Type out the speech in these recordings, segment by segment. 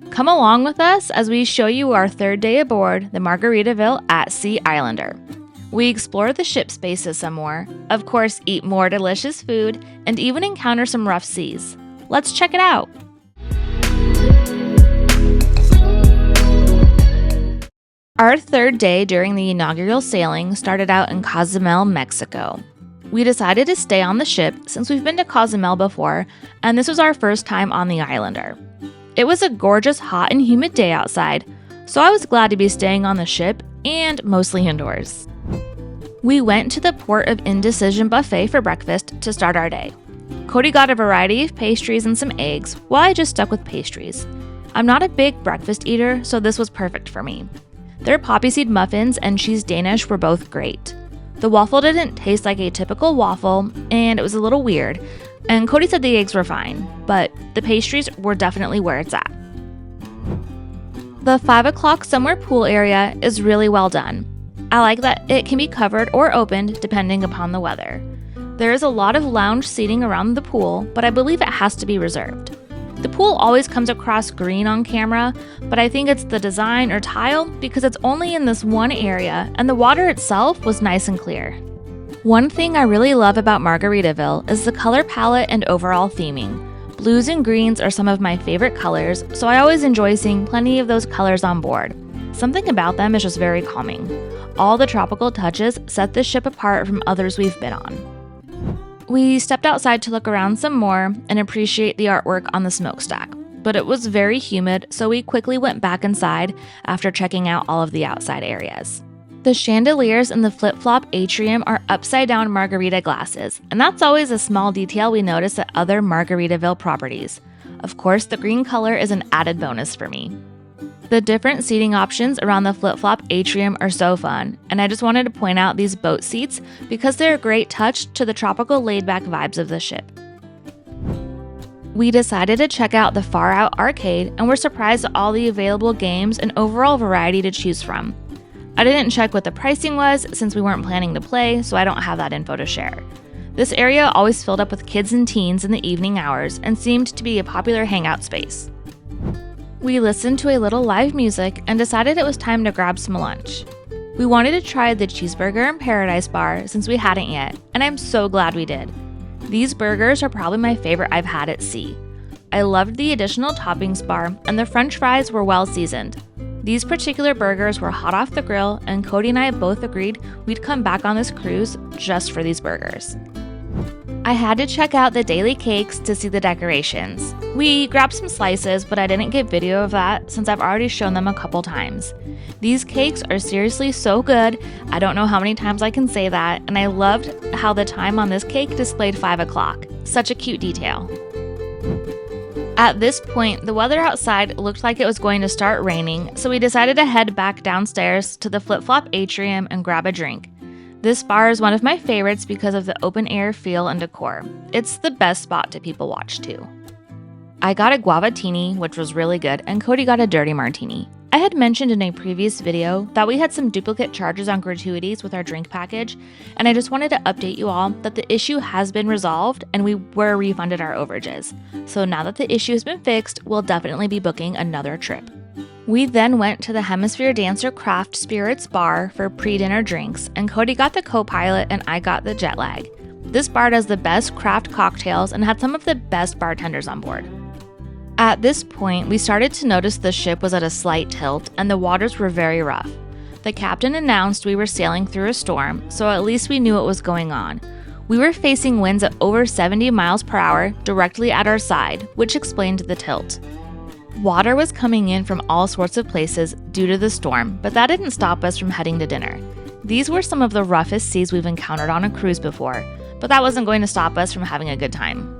Come along with us as we show you our third day aboard the Margaritaville At Sea Islander. We explore the ship spaces some more, of course eat more delicious food, and even encounter some rough seas. Let's check it out! Our third day during the inaugural sailing started out in Cozumel, Mexico. We decided to stay on the ship since we've been to Cozumel before, and this was our first time on the Islander. It was a gorgeous, hot and humid day outside, so I was glad to be staying on the ship and mostly indoors. We went to the Port of Indecision buffet for breakfast to start our day. Cody got a variety of pastries and some eggs, while I just stuck with pastries. I'm not a big breakfast eater, so this was perfect for me. Their poppy seed muffins and cheese Danish were both great. The waffle didn't taste like a typical waffle, and it was a little weird, and Cody said the eggs were fine, but the pastries were definitely where it's at. The 5 o'clock somewhere pool area is really well done. I like that it can be covered or opened depending upon the weather. There is a lot of lounge seating around the pool, but I believe it has to be reserved. The pool always comes across green on camera, but I think it's the design or tile because it's only in this one area and the water itself was nice and clear. One thing I really love about Margaritaville is the color palette and overall theming. Blues and greens are some of my favorite colors, so I always enjoy seeing plenty of those colors on board. Something about them is just very calming. All the tropical touches set this ship apart from others we've been on. We stepped outside to look around some more and appreciate the artwork on the smokestack, but it was very humid, so we quickly went back inside after checking out all of the outside areas. The chandeliers in the flip-flop atrium are upside-down margarita glasses, and that's always a small detail we notice at other Margaritaville properties. Of course, the green color is an added bonus for me. The different seating options around the flip-flop atrium are so fun, and I just wanted to point out these boat seats because they're a great touch to the tropical laid-back vibes of the ship. We decided to check out the Far Out arcade and were surprised at all the available games and overall variety to choose from. I didn't check what the pricing was since we weren't planning to play, so I don't have that info to share. This area always filled up with kids and teens in the evening hours and seemed to be a popular hangout space. We listened to a little live music and decided it was time to grab some lunch. We wanted to try the Cheeseburger and Paradise bar since we hadn't yet, and I'm so glad we did. These burgers are probably my favorite I've had at sea. I loved the additional toppings bar, and the french fries were well seasoned. These particular burgers were hot off the grill, and Cody and I both agreed we'd come back on this cruise just for these burgers. I had to check out the daily cakes to see the decorations. We grabbed some slices, but I didn't get video of that since I've already shown them a couple times. These cakes are seriously so good, I don't know how many times I can say that, and I loved how the time on this cake displayed 5 o'clock. Such a cute detail. At this point, the weather outside looked like it was going to start raining, so we decided to head back downstairs to the flip-flop atrium and grab a drink. This bar is one of my favorites because of the open-air feel and decor. It's the best spot to people watch too. I got a guavatini, which was really good, and Cody got a dirty martini. I had mentioned in a previous video that we had some duplicate charges on gratuities with our drink package, and I just wanted to update you all that the issue has been resolved and we were refunded our overages. So now that the issue has been fixed, we'll definitely be booking another trip. We then went to the Hemisphere Dancer Craft Spirits bar for pre-dinner drinks, and Cody got the co-pilot and I got the jet lag. This bar does the best craft cocktails and had some of the best bartenders on board. At this point, we started to notice the ship was at a slight tilt and the waters were very rough. The captain announced we were sailing through a storm, so at least we knew what was going on. We were facing winds at over 70 miles per hour directly at our side, which explained the tilt. Water was coming in from all sorts of places due to the storm, but that didn't stop us from heading to dinner. These were some of the roughest seas we've encountered on a cruise before, but that wasn't going to stop us from having a good time.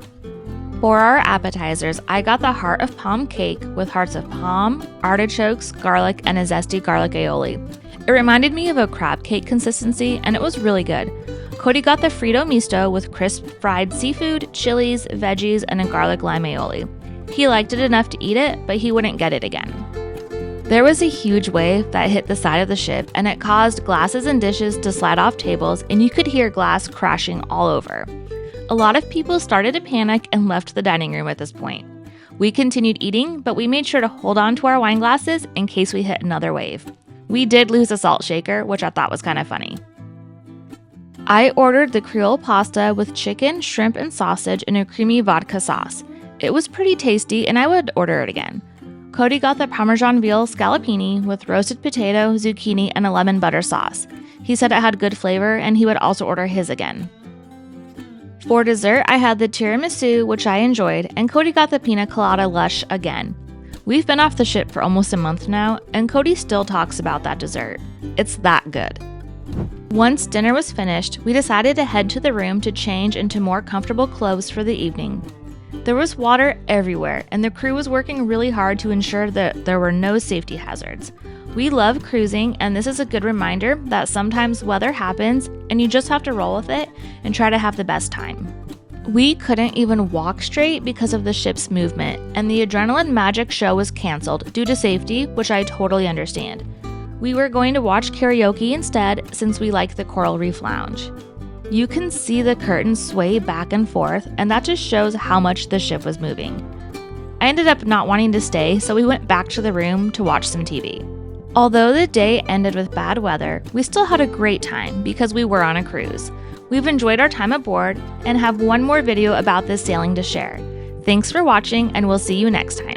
For our appetizers, I got the heart of palm cake with hearts of palm, artichokes, garlic, and a zesty garlic aioli. It reminded me of a crab cake consistency, and it was really good. Cody got the Frito misto with crisp fried seafood, chilies, veggies, and a garlic lime aioli. He liked it enough to eat it, but he wouldn't get it again. There was a huge wave that hit the side of the ship, and it caused glasses and dishes to slide off tables, and you could hear glass crashing all over. A lot of people started to panic and left the dining room at this point. We continued eating, but we made sure to hold on to our wine glasses in case we hit another wave. We did lose a salt shaker, which I thought was kind of funny. I ordered the Creole pasta with chicken, shrimp, and sausage in a creamy vodka sauce. It was pretty tasty, and I would order it again. Cody got the Parmesan veal scallopini with roasted potato, zucchini, and a lemon butter sauce. He said it had good flavor, and he would also order his again. For dessert, I had the tiramisu, which I enjoyed, and Cody got the pina colada lush again. We've been off the ship for almost a month now, and Cody still talks about that dessert. It's that good. Once dinner was finished, we decided to head to the room to change into more comfortable clothes for the evening. There was water everywhere, and the crew was working really hard to ensure that there were no safety hazards. We love cruising, and this is a good reminder that sometimes weather happens, and you just have to roll with it and try to have the best time. We couldn't even walk straight because of the ship's movement, and the Adrenaline Magic show was canceled due to safety, which I totally understand. We were going to watch karaoke instead since we like the Coral Reef Lounge. You can see the curtains sway back and forth, and that just shows how much the ship was moving. I ended up not wanting to stay, so we went back to the room to watch some TV. Although the day ended with bad weather, we still had a great time because we were on a cruise. We've enjoyed our time aboard and have one more video about this sailing to share. Thanks for watching, and we'll see you next time.